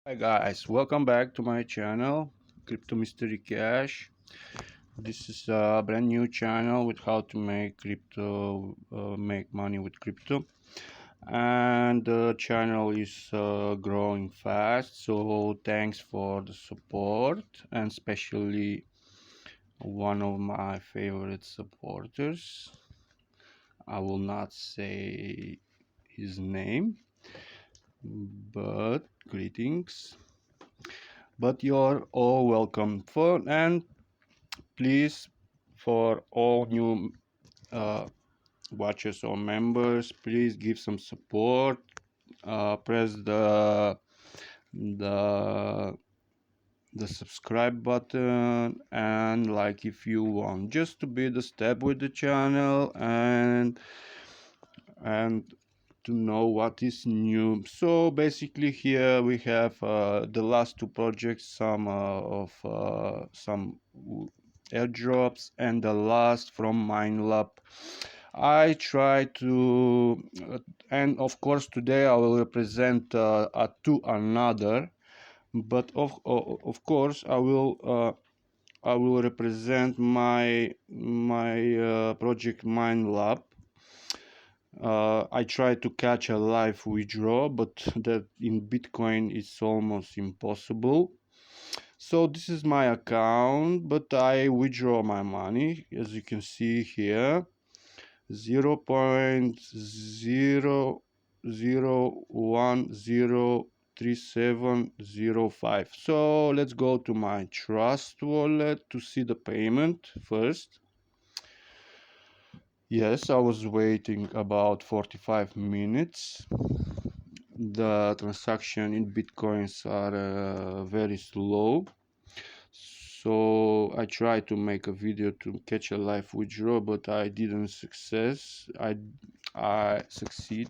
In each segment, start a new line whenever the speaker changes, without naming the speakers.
Hi guys, welcome back to my channel, Crypto Mystery Cash. This is a brand new channel with how to make make money with crypto, and the channel is growing fast. So thanks for the support, and especially one of my favorite supporters. I will not say his name, but greetings. But you're all welcome for and please, for all new watchers or members, please give some support. Press the the subscribe button and like if you want, just to be the step with the channel and to know what is new. So basically here we have the last two projects, some airdrops, and the last from MineLab. I try to and of course today I will represent to another, but of course I will represent my project MineLab. I try to catch a live withdraw, but that in Bitcoin is almost impossible. So this is my account, but I withdraw my money, as you can see here, 0.0003705. So let's go to my Trust wallet to see the payment first. Yes, I was waiting about 45 minutes. The transaction in bitcoins are very slow, so I tried to make a video to catch a live withdraw, but I didn't succeed,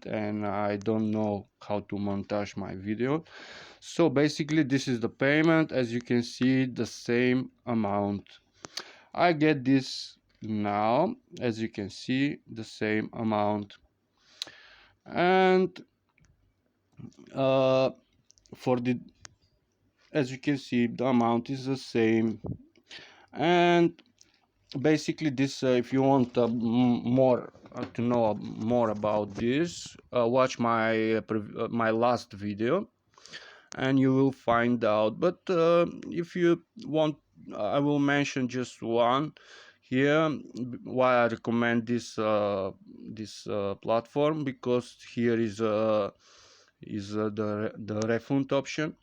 and I don't know how to montage my video. So basically this is the payment. As you can see, the same amount. I get this now, as you can see, the same amount. And for the as you can see, the amount is the same. And basically this, if you want more to know more about this, watch my last video and you will find out. But if you want, I will mention just one here, why I recommend this platform, because here is the refund option.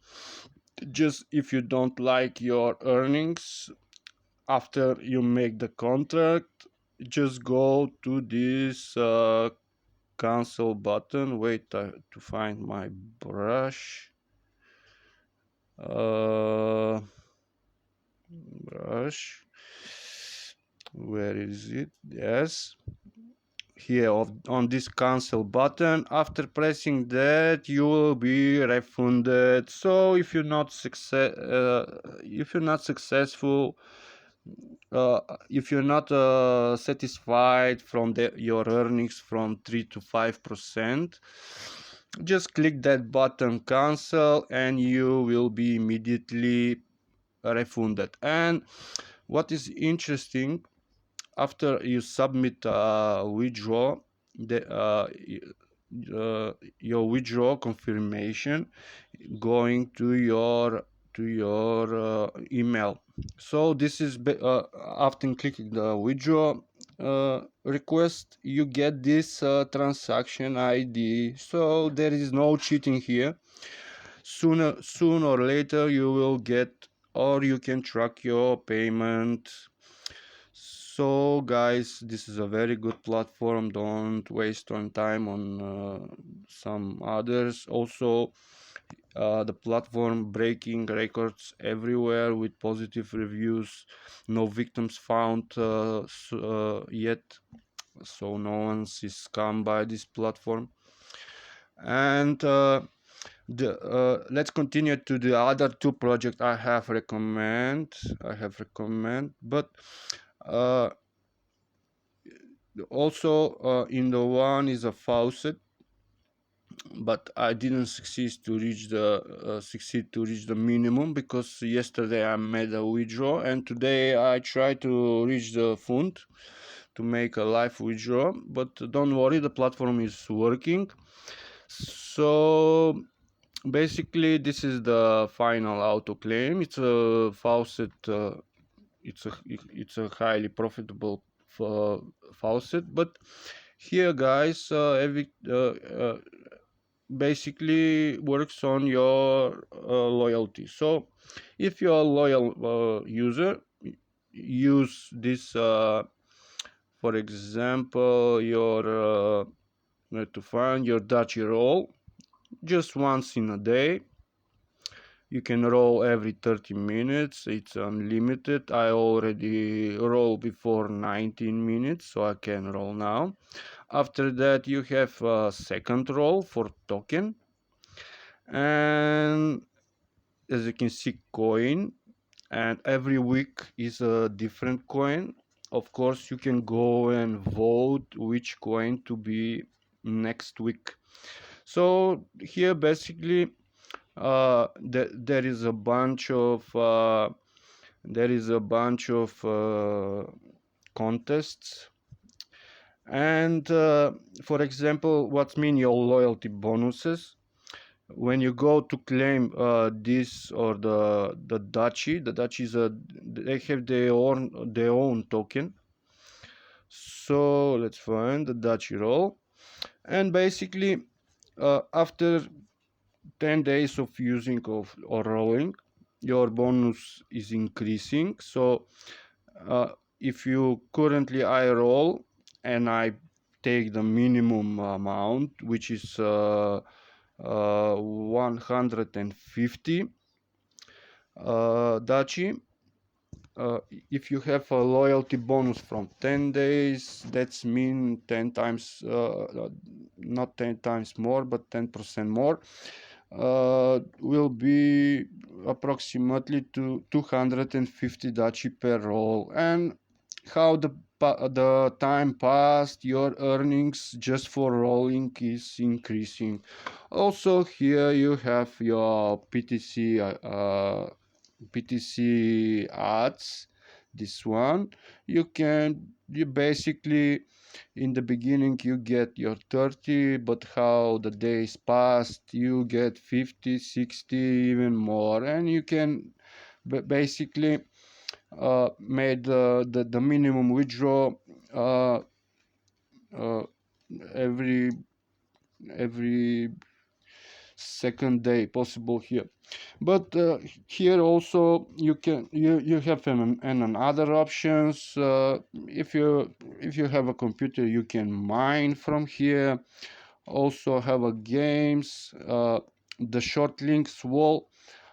Just if you don't like your earnings after you make the contract, just go to this cancel button. Wait to find my brush. uh, Brush, where is it? Yes, here on this cancel button. After pressing that, you will be refunded. So if you're not successful, uh, if you're not satisfied from your earnings from 3 to 5%, just click that button cancel and you will be immediately refunded. And what is interesting, after you submit a withdraw, the your withdrawal confirmation going to your email. So this is after clicking the withdraw request, you get this transaction ID. So there is no cheating here. Soon or later you will get, or you can track your payment. So guys, this is a very good platform. Don't waste on time on some others. Also, the platform breaking records everywhere with positive reviews. No victims found yet, so no one is scammed by this platform. And let's continue to the other two projects I have recommend. But uh, also in the one is a Faucet. but I didn't succeed to reach the minimum, because yesterday I made a withdraw, and today I try to reach the fund to make a live withdraw. But don't worry, the platform is working. So basically, this is the final auto claim. It's a Faucet. It's a highly profitable Faucet. But here, guys, every basically works on your loyalty. So if you're a loyal user, use this. For example, your where to find your Dutch roll just once in a day. You can roll every 30 minutes. It's unlimited. I already roll before 19 minutes, so I can roll now. After that, you have a second roll for token, and as you can see, coin, and every week is a different coin. Of course, you can go and vote which coin to be next week. So here basically there is a bunch of contests, and for example, what mean your loyalty bonuses? When you go to claim this or the Dutchie is they have their own token. So let's find the Dutchie roll, and basically after 10 days of using or rolling, your bonus is increasing. So if you currently I roll and I take the minimum amount, which is 150 Dachi. If you have a loyalty bonus from 10 days, that's mean 10 times, not 10 times more, but 10% more, will be approximately to 250 Dachi per roll. And how the time passed, your earnings just for rolling is increasing. Also here you have your PTC ads. This one you basically in the beginning you get your 30, but how the days passed you get 50, 60, even more, and you can basically made the minimum withdraw uh, uh, every every second day possible here. But here also you have another options. If you have a computer, you can mine from here. Also have a games, the short links wall.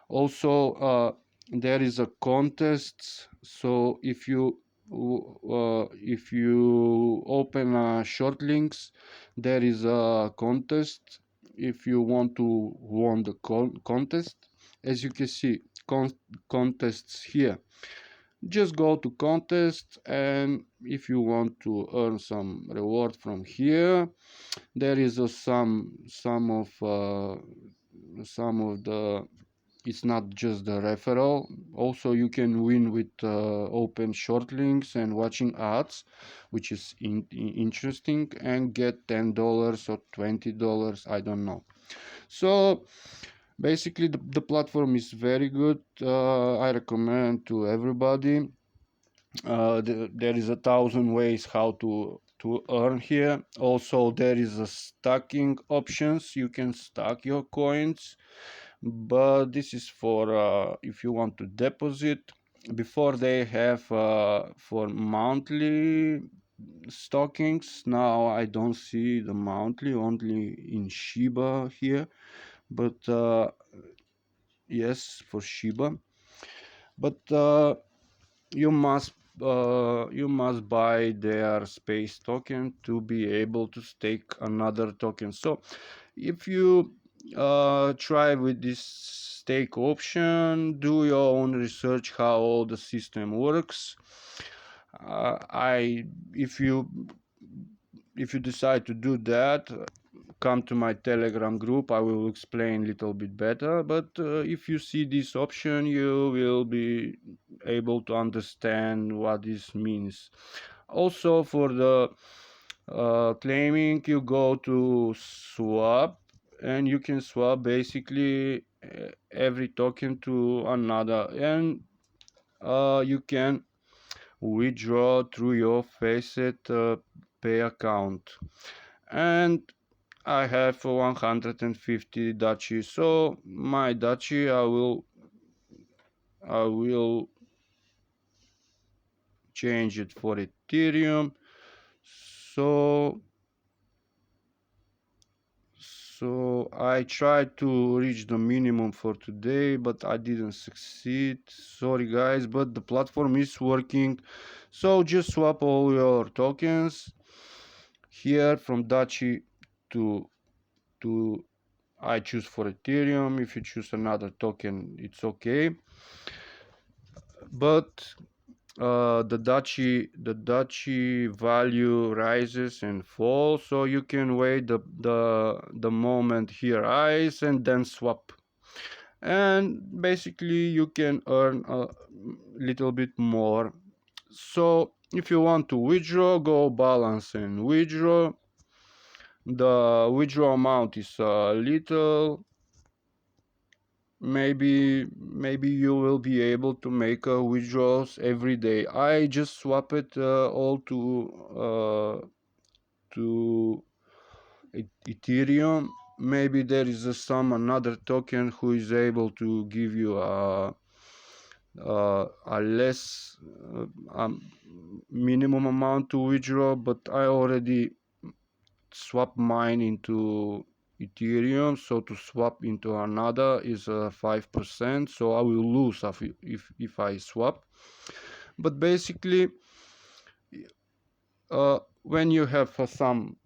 Also there is a contest. So if you open short links, there is a contest. If you want to win the contest, as you can see, contests here, just go to contest, and if you want to earn some reward from here, there is some of the, it's not just the referral. Also you can win with open short links and watching ads, which is interesting, and get $10 or $20, I don't know. So basically the platform is very good. I recommend to everybody. There is 1,000 ways how to earn here. Also there is a stacking options. You can stack your coins, but this is for if you want to deposit. Before they have for monthly stockings. Now I don't see the monthly, only in Shiba here, but yes, for Shiba. But you must buy their space token to be able to stake another token. So if you try with this stake option, do your own research how the system works. I if you decide to do that, come to my Telegram group, I will explain a little bit better. But if you see this option, you will be able to understand what this means. Also, for the claiming, you go to swap, and you can swap basically every token to another, and you can withdraw through your Faucet pay account. And I have 150 Dachi, so my Dachi I will change it for Ethereum. So I tried to reach the minimum for today, but I didn't succeed. Sorry guys, but the platform is working. So just swap all your tokens here from Dachi to I choose for Ethereum. If you choose another token, it's okay. But the Dachi value rises and falls, so you can wait the moment he rise and then swap. And basically you can earn a little bit more. So if you want to withdraw, go balance and withdraw. The withdrawal amount is a little. Maybe you will be able to make withdrawals every day. I just swap it all to Ethereum. Maybe there is some another token who is able to give you a less minimum amount to withdraw, but I already swap mine into Ethereum, so to swap into another is 5%, so I will lose if I swap. But basically when you have some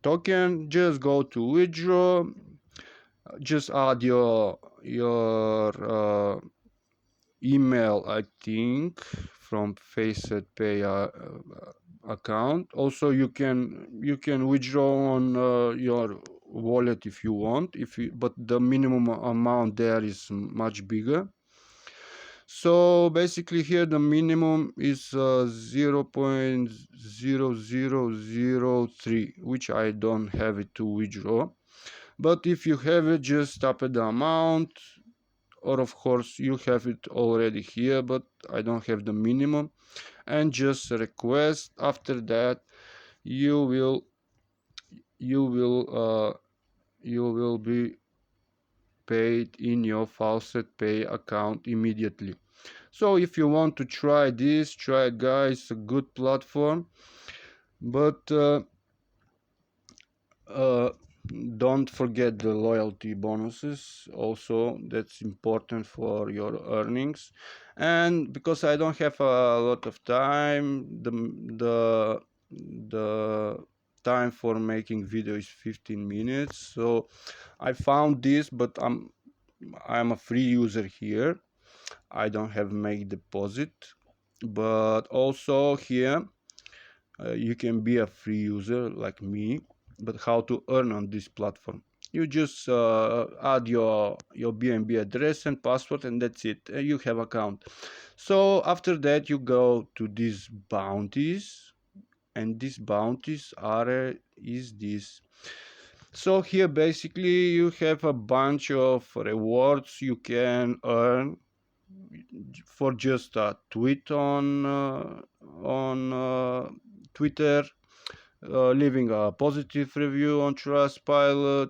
token, just go to withdraw, just add your email, I think, from Faucet Pay account. Also you can withdraw on your wallet if you want, but the minimum amount there is much bigger. So basically here the minimum is 0.0003, which I don't have it to withdraw. But if you have it, just tap the amount, or of course you have it already here, but I don't have the minimum, and just request. After that you will be paid in your Faucet Pay account immediately. So if you want to try this, try it guys, a good platform. But uh, don't forget the loyalty bonuses also, that's important for your earnings. And because I don't have a lot of time, the time for making video is 15 minutes. So I found this, but I'm a free user here. I don't have make deposit. But also here you can be a free user like me. But how to earn on this platform? You just add your BNB address and password, and that's it. You have account. So after that you go to these bounties, and these bounties is this. So here basically you have a bunch of rewards you can earn for just a tweet on Twitter, leaving a positive review on Trustpilot.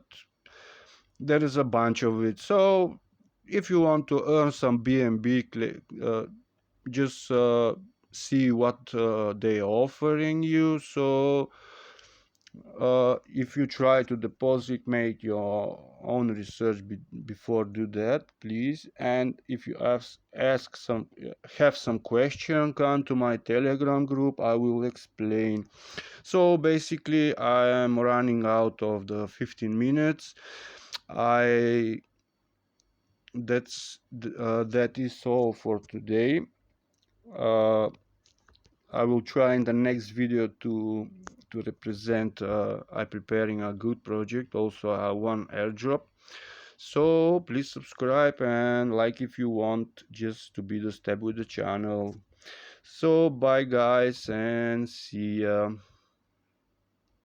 There is a bunch of it. So if you want to earn some BNB, just see what they are offering you. So if you try to deposit, make your own research before do that, please. And if you have some question, come to my Telegram group, I will explain. So basically I am running out of the 15 minutes. That is all for today. I will try in the next video to to represent I preparing a good project, also one airdrop. So please subscribe and like if you want, just to be the step with the channel. So bye guys, and see ya.